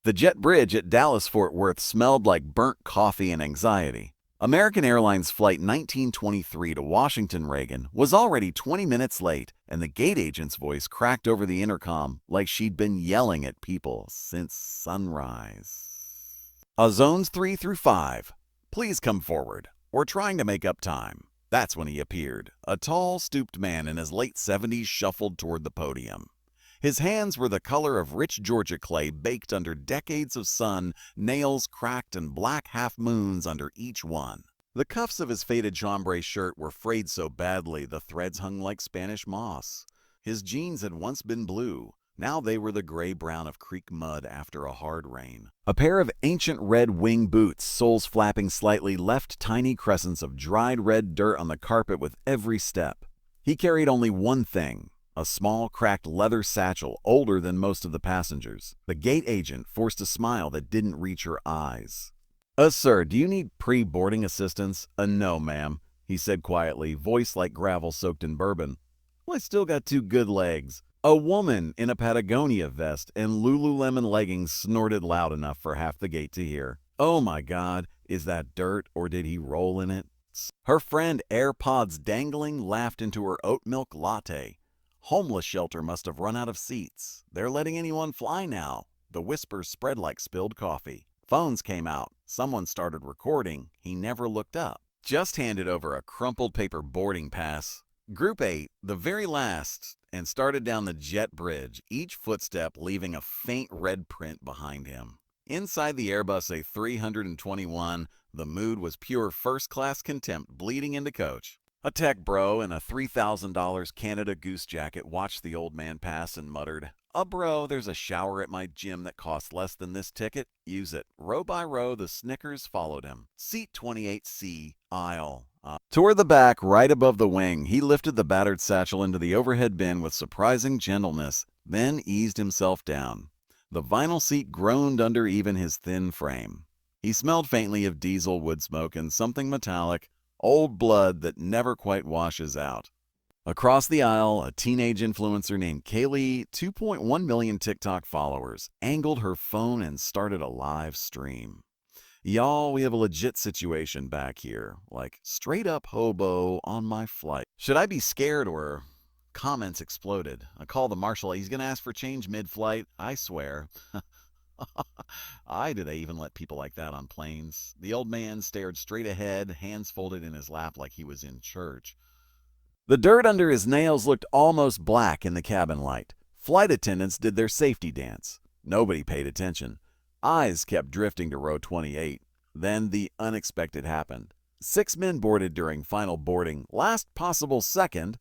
The jet bridge at Dallas-Fort Worth smelled like burnt coffee and anxiety. American Airlines Flight 1923 to Washington Reagan was already 20 minutes late, and the gate agent's voice cracked over the intercom like she'd been yelling at people since sunrise. Zones 3 through 5, please come forward. We're trying to make up time. That's when he appeared. A tall, stooped man in his late 70s shuffled toward the podium. His hands were the color of rich Georgia clay baked under decades of sun, nails cracked and black half-moons under each one. The cuffs of his faded chambray shirt were frayed so badly the threads hung like Spanish moss. His jeans had once been blue. Now they were the gray-brown of creek mud after a hard rain. A pair of ancient red wing boots, soles flapping slightly, left tiny crescents of dried red dirt on the carpet with every step. He carried only one thing. A small, cracked leather satchel, older than most of the passengers. The gate agent forced a smile that didn't reach her eyes. Sir, do you need pre-boarding assistance?" No, ma'am," he said quietly, voice like gravel soaked in bourbon. "Well, I still got two good legs." A woman in a Patagonia vest and Lululemon leggings snorted loud enough for half the gate to hear. "Oh my God, is that dirt or did he roll in it?" Her friend, AirPods dangling, laughed into her oat milk latte. "Homeless shelter must have run out of seats. They're letting anyone fly now." The whispers spread like spilled coffee. Phones came out. Someone started recording. He never looked up. Just handed over a crumpled paper boarding pass. Group 8, the very last, and started down the jet bridge, each footstep leaving a faint red print behind him. Inside the Airbus A321, the mood was pure first-class contempt bleeding into coach. A tech bro in a $3,000 Canada Goose jacket watched the old man pass and muttered, Bro, there's a shower at my gym that costs less than this ticket. Use it." Row by row, the Snickers followed him. Seat 28C, aisle. Toward the back, right above the wing, he lifted the battered satchel into the overhead bin with surprising gentleness, then eased himself down. The vinyl seat groaned under even his thin frame. He smelled faintly of diesel, wood smoke, and something metallic, old blood that never quite washes out. Across the aisle, a teenage influencer named Kaylee, 2.1 million TikTok followers, angled her phone and started a live stream. "Y'all, we have a legit situation back here. Like, straight up hobo on my flight. Should I be scared or..." Comments exploded. "I call the marshal. He's gonna ask for change mid-flight. I swear." Do they even let people like that on planes? The old man stared straight ahead, hands folded in his lap like he was in church. The dirt under his nails looked almost black in the cabin light. Flight attendants did their safety dance. Nobody paid attention. Eyes kept drifting to row 28. Then the unexpected happened. 6 men boarded during final boarding, last possible second.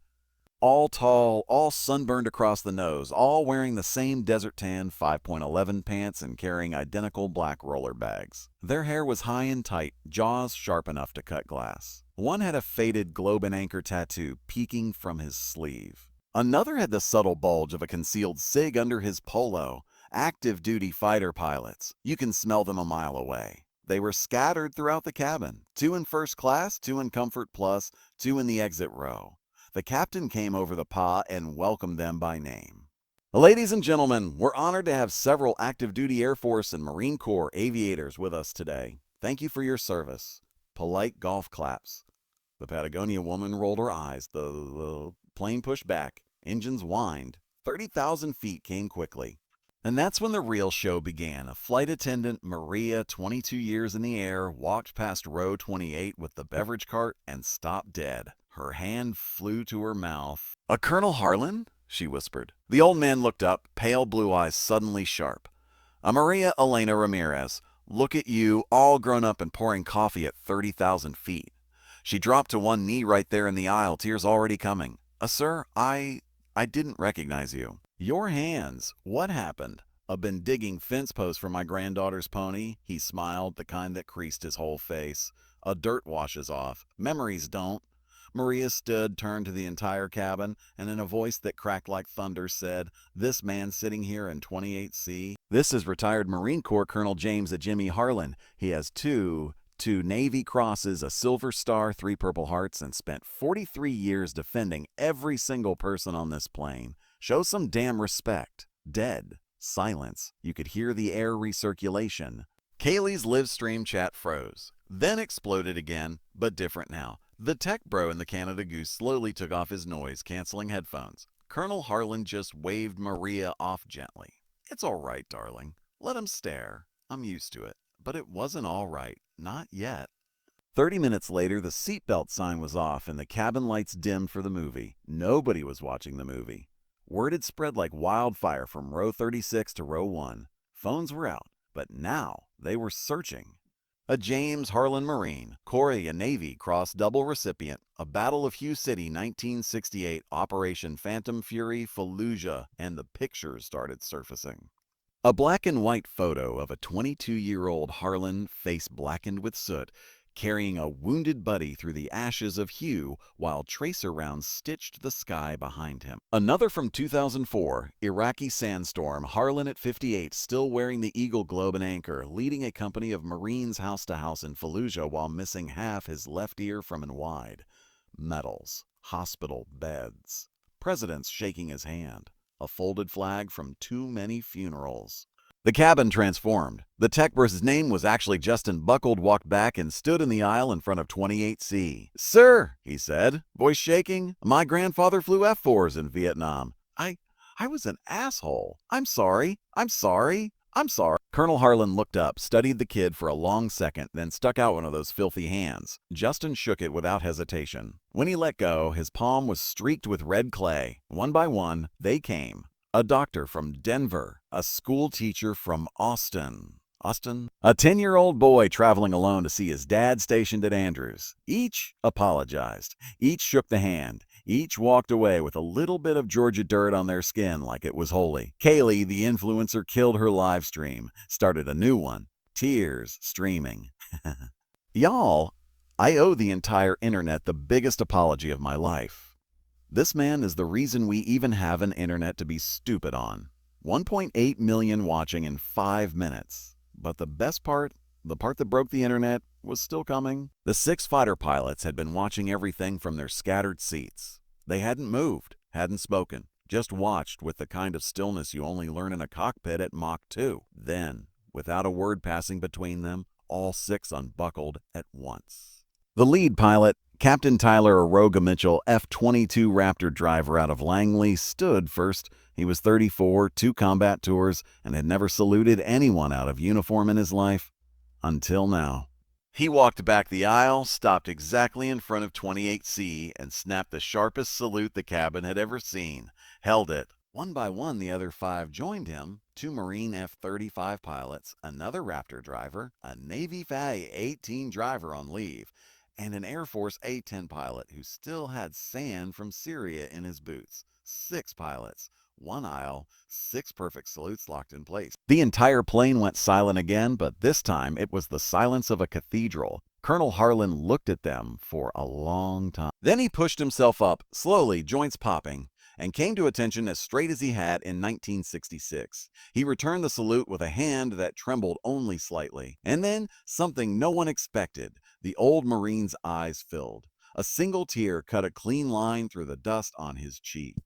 All tall, all sunburned across the nose, all wearing the same desert tan 5.11 pants and carrying identical black roller bags. Their hair was high and tight, jaws sharp enough to cut glass. One had a faded globe and anchor tattoo peeking from his sleeve. Another had the subtle bulge of a concealed cig under his polo. Active-duty fighter pilots. You can smell them a mile away. They were scattered throughout the cabin. 2 in first class, 2 in Comfort Plus, 2 in the exit row. The captain came over the PA and welcomed them by name. "Ladies and gentlemen, we're honored to have several active-duty Air Force and Marine Corps aviators with us today. Thank you for your service." Polite golf claps. The Patagonia woman rolled her eyes. The plane pushed back. Engines whined. 30,000 feet came quickly. And that's when the real show began. A flight attendant, Maria, 22 years in the air, walked past row 28 with the beverage cart and stopped dead. Her hand flew to her mouth. Colonel Harlan?" she whispered. The old man looked up, pale blue eyes suddenly sharp. Maria Elena Ramirez. Look at you, all grown up and pouring coffee at 30,000 feet. She dropped to one knee right there in the aisle, tears already coming. Sir, I didn't recognize you." "Your hands. What happened?" "I've been digging fence posts for my granddaughter's pony." He smiled, the kind that creased his whole face. "Dirt washes off. Memories don't." Maria stood, turned to the entire cabin, and in a voice that cracked like thunder said, "This man sitting here in 28C, this is retired Marine Corps Colonel James Jimmy Harlan. He has two Navy Crosses, a Silver Star, 3 Purple Hearts, and spent 43 years defending every single person on this plane. Show some damn respect. Dead." Silence. You could hear the air recirculation. Kaylee's live stream chat froze, then exploded again, but different now. The tech bro in the Canada Goose slowly took off his noise-canceling headphones. Colonel Harlan just waved Maria off gently. "It's all right, darling. Let him stare. I'm used to it." But it wasn't all right. Not yet. 30 minutes later, the seatbelt sign was off and the cabin lights dimmed for the movie. Nobody was watching the movie. Word had spread like wildfire from row 36 to row 1. Phones were out, but now they were searching. A James Harlan Marine, Corey a Navy Cross double recipient, a Battle of Hugh City 1968, Operation Phantom Fury, Fallujah, and the pictures started surfacing. A black and white photo of a 22-year-old Harlan, face blackened with soot, carrying a wounded buddy through the ashes of Hugh while tracer rounds stitched the sky behind him. Another from 2004, Iraqi sandstorm, Harlan at 58, still wearing the Eagle Globe and anchor, leading a company of Marines house to house in Fallujah while missing half his left ear from and wide. Medals, hospital beds, presidents shaking his hand, a folded flag from too many funerals. The cabin transformed. The tech bro's name was actually Justin Buckled, walked back and stood in the aisle in front of 28C. "Sir," he said, voice shaking, "my grandfather flew F-4s in Vietnam. I was an asshole. I'm sorry. Colonel Harlan looked up, studied the kid for a long second, then stuck out one of those filthy hands. Justin shook it without hesitation. When he let go, his palm was streaked with red clay. One by one, they came. A doctor from Denver, a school teacher from Austin, a 10-year-old boy traveling alone to see his dad stationed at Andrews. Each apologized. Each shook the hand. Each walked away with a little bit of Georgia dirt on their skin like it was holy. Kaylee, the influencer, killed her live stream, started a new one. Tears streaming. "Y'all, I owe the entire internet the biggest apology of my life. This man is the reason we even have an internet to be stupid on. 1.8 million watching in 5 minutes. But the best part, the part that broke the internet, was still coming. The 6 fighter pilots had been watching everything from their scattered seats. They hadn't moved, hadn't spoken, just watched with the kind of stillness you only learn in a cockpit at Mach 2. Then, without a word passing between them, all 6 unbuckled at once. The lead pilot, Captain Tyler Aroga Mitchell, F-22 Raptor driver out of Langley, stood first. He was 34, 2 combat tours, and had never saluted anyone out of uniform in his life. Until now. He walked back the aisle, stopped exactly in front of 28C, and snapped the sharpest salute the cabin had ever seen. Held it. One by one, the other 5 joined him. 2 Marine F-35 pilots, another Raptor driver, a Navy FA-18 driver on leave, and an Air Force A-10 pilot who still had sand from Syria in his boots. 6 pilots, 1 aisle, 6 perfect salutes locked in place. The entire plane went silent again, but this time it was the silence of a cathedral. Colonel Harlan looked at them for a long time. Then he pushed himself up, slowly, joints popping, and came to attention as straight as he had in 1966. He returned the salute with a hand that trembled only slightly. And then, something no one expected, the old Marine's eyes filled. A single tear cut a clean line through the dust on his cheek.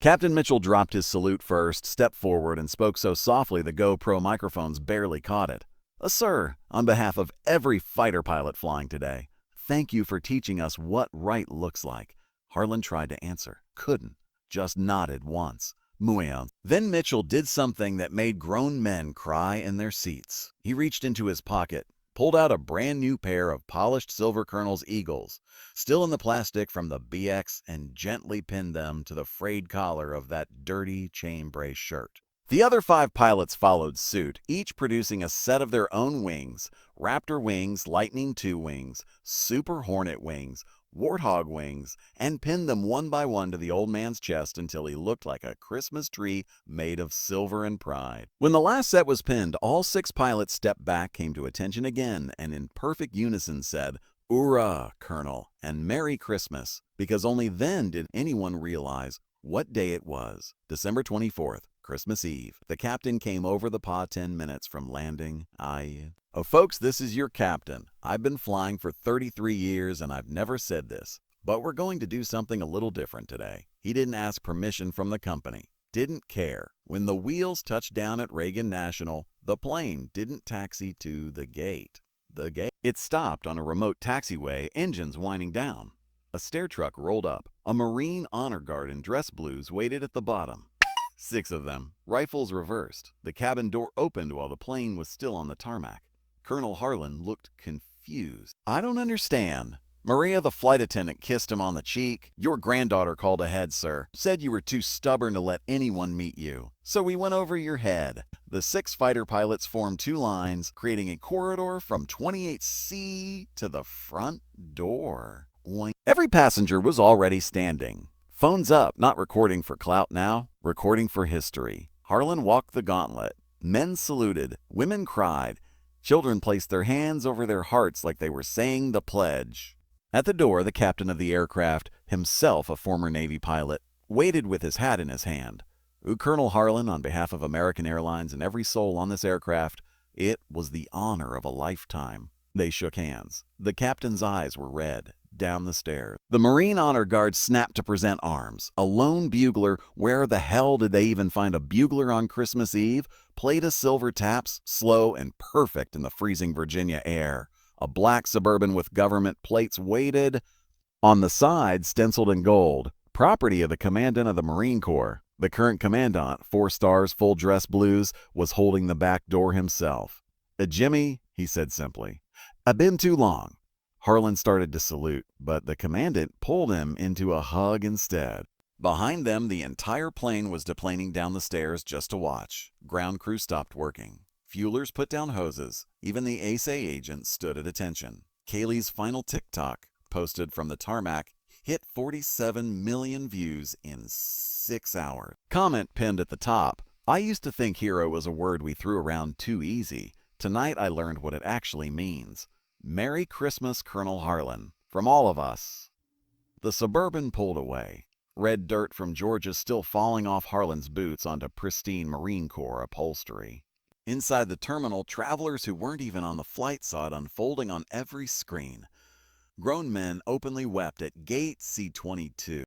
Captain Mitchell dropped his salute first, stepped forward, and spoke so softly the GoPro microphones barely caught it. "Sir, on behalf of every fighter pilot flying today, thank you for teaching us what right looks like." Harlan tried to answer, couldn't, just nodded once. Mueang. Then Mitchell did something that made grown men cry in their seats. He reached into his pocket, pulled out a brand new pair of polished Silver Colonel's Eagles, still in the plastic from the BX, and gently pinned them to the frayed collar of that dirty chain brace shirt. The other 5 pilots followed suit, each producing a set of their own wings: Raptor wings, Lightning II wings, Super Hornet wings, Warthog wings, and pinned them one by one to the old man's chest until he looked like a Christmas tree made of silver and pride. When the last set was pinned, all 6 pilots stepped back, came to attention again, and in perfect unison said, "Hoorah, Colonel, and Merry Christmas," because only then did anyone realize what day it was. December 24th, Christmas Eve. The captain came over the PA 10 minutes from landing. "Oh, folks, this is your captain. I've been flying for 33 years and I've never said this, but we're going to do something a little different today." He didn't ask permission from the company. didn't care. When the wheels touched down at Reagan National, the plane didn't taxi to the gate. It stopped on a remote taxiway, engines winding down. A stair truck rolled up. A Marine honor guard in dress blues waited at the bottom. 6 of them, rifles reversed. The cabin door opened while the plane was still on the tarmac. Colonel Harlan looked confused. "I don't understand." Maria, the flight attendant, kissed him on the cheek. "Your granddaughter called ahead, sir. Said you were too stubborn to let anyone meet you. So we went over your head." The 6 fighter pilots formed 2 lines, creating a corridor from 28C to the front door. Every passenger was already standing. Phones up, not recording for clout now, recording for history. Harlan walked the gauntlet. Men saluted. Women cried. Children placed their hands over their hearts like they were saying the pledge. At the door, the captain of the aircraft, himself a former Navy pilot, waited with his hat in his hand. Colonel Harlan, on behalf of American Airlines and every soul on this aircraft, it was the honor of a lifetime. They shook hands. The captain's eyes were red. Down the stairs. The Marine Honor Guard snapped to present arms. A lone bugler, where the hell did they even find a bugler on Christmas Eve, played a silver taps, slow and perfect in the freezing Virginia air. A black Suburban with government plates waited. On the side, stenciled in gold, property of the Commandant of the Marine Corps. The current Commandant, 4 stars, full dress blues, was holding the back door himself. "Jimmy," he said simply, "I've been too long." Harlan started to salute, but the commandant pulled him into a hug instead. Behind them, the entire plane was deplaning down the stairs just to watch. Ground crew stopped working. Fuelers put down hoses. Even the ASA agent stood at attention. Kaylee's final TikTok, posted from the tarmac, hit 47 million views in 6 hours. Comment pinned at the top: "I used to think hero was a word we threw around too easy. Tonight I learned what it actually means. Merry Christmas, Colonel Harlan, from all of us." The Suburban pulled away. Red dirt from Georgia still falling off Harlan's boots onto pristine Marine Corps upholstery. Inside the terminal, travelers who weren't even on the flight saw it unfolding on every screen. Grown men openly wept at Gate C-22.